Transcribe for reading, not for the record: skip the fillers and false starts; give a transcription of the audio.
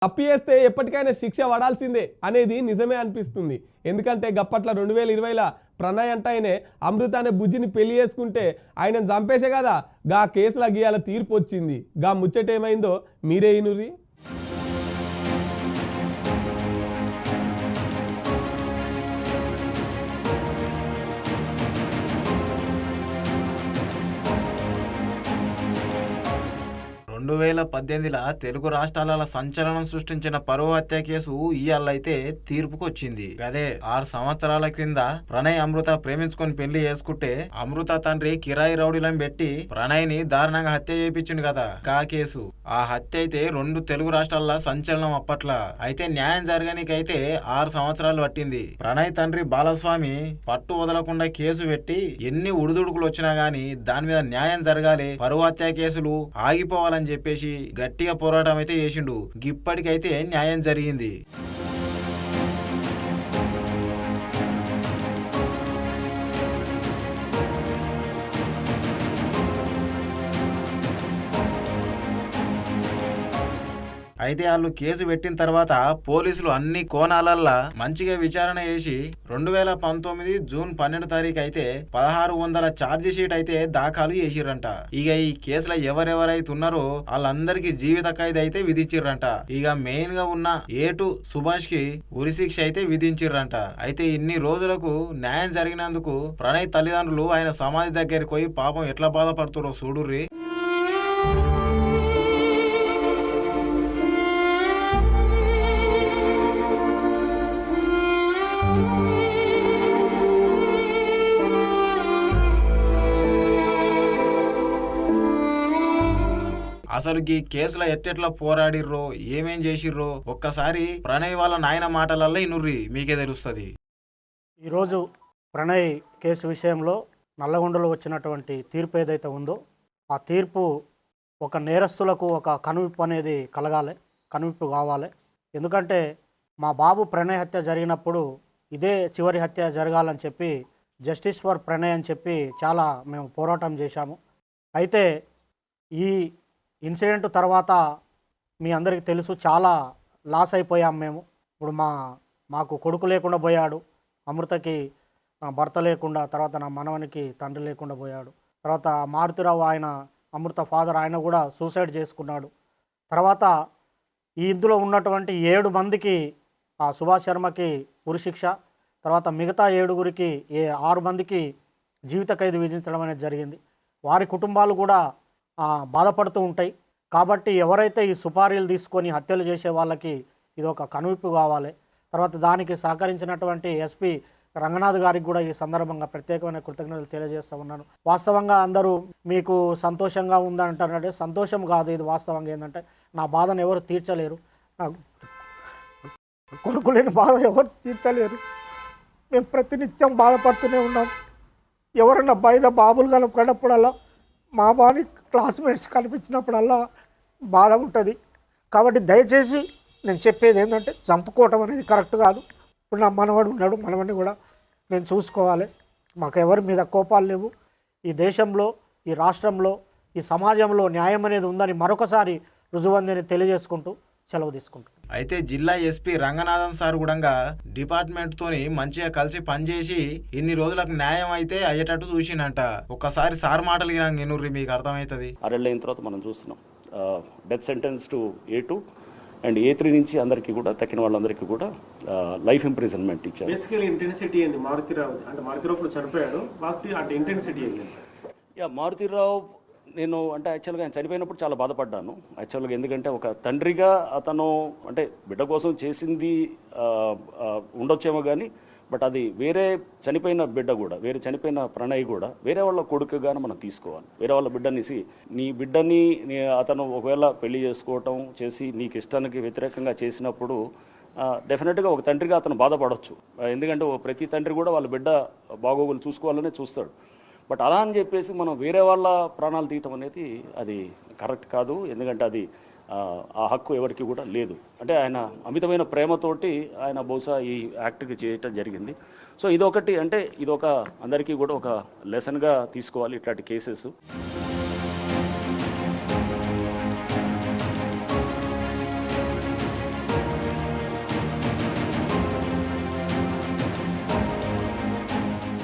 తప్పు చేస్తే ఎప్పటికైనా శిక్ష పడాల్సిందే అనేది నిజమే అనిపిస్తుంది. ఎందుకంటే గప్పట్ల 2020ల ప్రణయ్ అంటే ఆయనే అమృత అనే బుజ్జిని పెళ్లి చేసుకుంటే ఆయనను చంపేసే కదా గా కేసుల గీయాల తీర్పు వచ్చింది. గా ముచ్చట ఏమైందో మీరే ఇనుర్రి. 2018ల తెలుగు రాష్ట్రాల సంచలనం సృష్టించిన పరువు హత్య కేసు ఇయాళ్ళైతే తీర్పుకొచ్చింది. అదే 6 సంవత్సరాల క్రింద ప్రణయ్ అమృత ప్రేమించుకొని పెళ్లి చేసుకుంటే అమృత తండ్రి కిరాయి రౌడీలను పెట్టి ప్రణయ్ ని దారుణంగా హత్య చేయించిండు కదా కా కేసు. ఆ హత్య అయితే 2 తెలుగు రాష్ట్రాల సంచలనం అప్పట్ల. అయితే న్యాయం జరగనికైతే 6 సంవత్సరాలు పట్టింది. ప్రణయ్ తండ్రి బాలస్వామి పట్టు వదలకుండా కేసు పెట్టి ఎన్ని ఉడుదుడుకులు వచ్చినా గానీ దాని మీద న్యాయం జరగాలి, పరువు హత్య కేసులు ఆగిపోవాలని చెప్పేసి గట్టిగా పోరాటం అయితే చేసిండు. ఇప్పటికైతే న్యాయం జరిగింది. అయితే వాళ్ళు కేసు పెట్టిన తర్వాత పోలీసులు అన్ని కోణాలల్లా మంచిగా విచారణ చేసి 2019 జూన్ 12 తారీఖు అయితే 1600 ఛార్జీ షీట్ అయితే దాఖలు చేసిర్రంట. ఇక ఈ కేసులో ఎవరెవరైతే ఉన్నారో వాళ్ళందరికీ జీవిత ఖైదు అయితే విధించిర్రంట. ఇక మెయిన్ గా ఉన్న ఏటు సుభాష్ కి ఉరిశిక్ష అయితే విధించిర్రంట. అయితే ఇన్ని రోజులకు న్యాయం జరిగినందుకు ప్రణయ్ తల్లిదండ్రులు ఆయన సమాధి దగ్గరికి పోయి పాపం ఎట్లా బాధపడుతారో చూడుర్రి. అసలు ఈ కేసులో ఎట్టెట్లా పోరాడిర్రో ఏమేం చేసిర్రో ఒక్కసారి ప్రణయ్ వాళ్ళ నాయన మాటలల్లో ఇనుర్రి, మీకే తెలుస్తుంది. ఈరోజు ప్రణయ్ కేసు విషయంలో నల్లగొండలో వచ్చినటువంటి తీర్పు ఏదైతే ఉందో ఆ తీర్పు ఒక నేరస్తులకు ఒక కనువిప్పు అనేది కలగాలి, కనువిప్పు కావాలి. ఎందుకంటే మా బాబు ప్రణయ్ హత్య జరిగినప్పుడు ఇదే చివరి హత్య జరగాలని చెప్పి జస్టిస్ ఫర్ ప్రణయ్ అని చెప్పి చాలా మేము పోరాటం చేశాము. అయితే ఈ ఇన్సిడెంట్ తర్వాత మీ అందరికీ తెలుసు చాలా లాస్ అయిపోయాం మేము. ఇప్పుడు మాకు కొడుకు లేకుండా పోయాడు, అమృతకి భర్త లేకుండా, తర్వాత నా మనవనికి తండ్రి లేకుండా పోయాడు. తర్వాత మారుతిరావు ఆయన అమృత ఫాదర్ ఆయన కూడా సూసైడ్ చేసుకున్నాడు. తర్వాత ఈ ఇందులో ఉన్నటువంటి 7 మందికి సుభాష్ శర్మకి ఉరిశిక్ష, తర్వాత మిగతా 7గురికి 6 మందికి జీవిత ఖైదు విధించడం అనేది జరిగింది. వారి కుటుంబాలు కూడా బాధపడుతూ ఉంటాయి. కాబట్టి ఎవరైతే ఈ సుపారీలు తీసుకొని హత్యలు చేసే వాళ్ళకి ఇది ఒక కనువిప్పు కావాలి. తర్వాత దానికి సహకరించినటువంటి ఎస్పీ రంగనాథ్ గారికి కూడా ఈ సందర్భంగా ప్రత్యేకమైన కృతజ్ఞతలు తెలియజేస్తూ ఉన్నాను. వాస్తవంగా అందరూ మీకు సంతోషంగా ఉందంటారంటే సంతోషం కాదు, ఇది వాస్తవంగా ఏంటంటే నా బాధను ఎవరు తీర్చలేరు, నాకు కొడుకు లేని బాధ ఎవరు తీర్చలేరు. మేము ప్రతినిత్యం బాధపడుతూనే ఉన్నాం. ఎవరన్నా బయట బాబులు కనపడినప్పుడల్లా మా బాని క్లాస్మేట్స్ కనిపించినప్పుడల్లా బాధ ఉంటుంది. కాబట్టి దయచేసి నేను చెప్పేది ఏంటంటే చంపుకోవటం అనేది కరెక్ట్ కాదు. ఇప్పుడు నా మనవడు ఉన్నాడు, మనవడిని కూడా మేము చూసుకోవాలి. మాకు ఎవరి మీద కోపాలు లేవు. ఈ దేశంలో, ఈ రాష్ట్రంలో, ఈ సమాజంలో న్యాయం అనేది ఉందని మరొకసారి రుజువందని తెలియజేసుకుంటూ సెలవు తీసుకుంటాం. అయితే జిల్లా ఎస్పీ రంగనాథన్ సార్ కూడా డిపార్ట్మెంట్ తోని మంచిగా కలిసి పనిచేసి ఇన్ని రోజులకు న్యాయం అయితే అయ్యేటట్టు చూసిండంట. ఒక్కసారి సార్ మాటలు వినుర్రి, మీకు అర్థమవుతుంది. 6 ఏళ్ళ తర్వాత మనం చూస్తున్నాం death sentence to A2 and A3 నుంచి అందరికీ కూడా తక్కిన వాళ్ళందరికీ కూడా లైఫ్ ఇంప్రిజన్మెంట్ ఇచ్చారు. బేసికల్లీ ఇంటెన్సిటీ ఏంది మారుతిరావు అంటే మారుతిరావు చనిపోయాడు, అంటే ఇంటెన్సిటీ ఏంది? మారుతిరావు నేను అంటే యాక్చువల్గా ఆయన చనిపోయినప్పుడు చాలా బాధపడ్డాను యాక్చువల్గా. ఎందుకంటే ఒక తండ్రిగా అతను అంటే బిడ్డ కోసం చేసింది ఉండొచ్చేమో కానీ బట్ అది వేరే చనిపోయిన బిడ్డ కూడా, వేరే చనిపోయిన ప్రణయ్ కూడా వేరే వాళ్ళ కొడుకుగానే మనం తీసుకోవాలి. వేరే వాళ్ళ బిడ్డనిసి నీ బిడ్డని అతను ఒకవేళ పెళ్లి చేసుకోవటం చేసి నీకు ఇష్టానికి వ్యతిరేకంగా చేసినప్పుడు డెఫినెట్గా ఒక తండ్రిగా అతను బాధపడవచ్చు. ఎందుకంటే ప్రతి తండ్రి కూడా వాళ్ళ బిడ్డ బాగోగులు చూసుకోవాలనే చూస్తాడు. బట్ అలా అని చెప్పేసి మనం వేరే వాళ్ళ ప్రాణాలు తీయటం అనేది అది కరెక్ట్ కాదు. ఎందుకంటే అది ఆ హక్కు ఎవరికి కూడా లేదు. అంటే ఆయన అమితమైన ప్రేమతోటి ఆయన బహుశా ఈ యాక్ట్కి చేయటం జరిగింది. సో ఇదొకటి, అంటే ఇదొక అందరికీ కూడా ఒక లెసన్గా తీసుకోవాలి ఇట్లాంటి కేసెస్.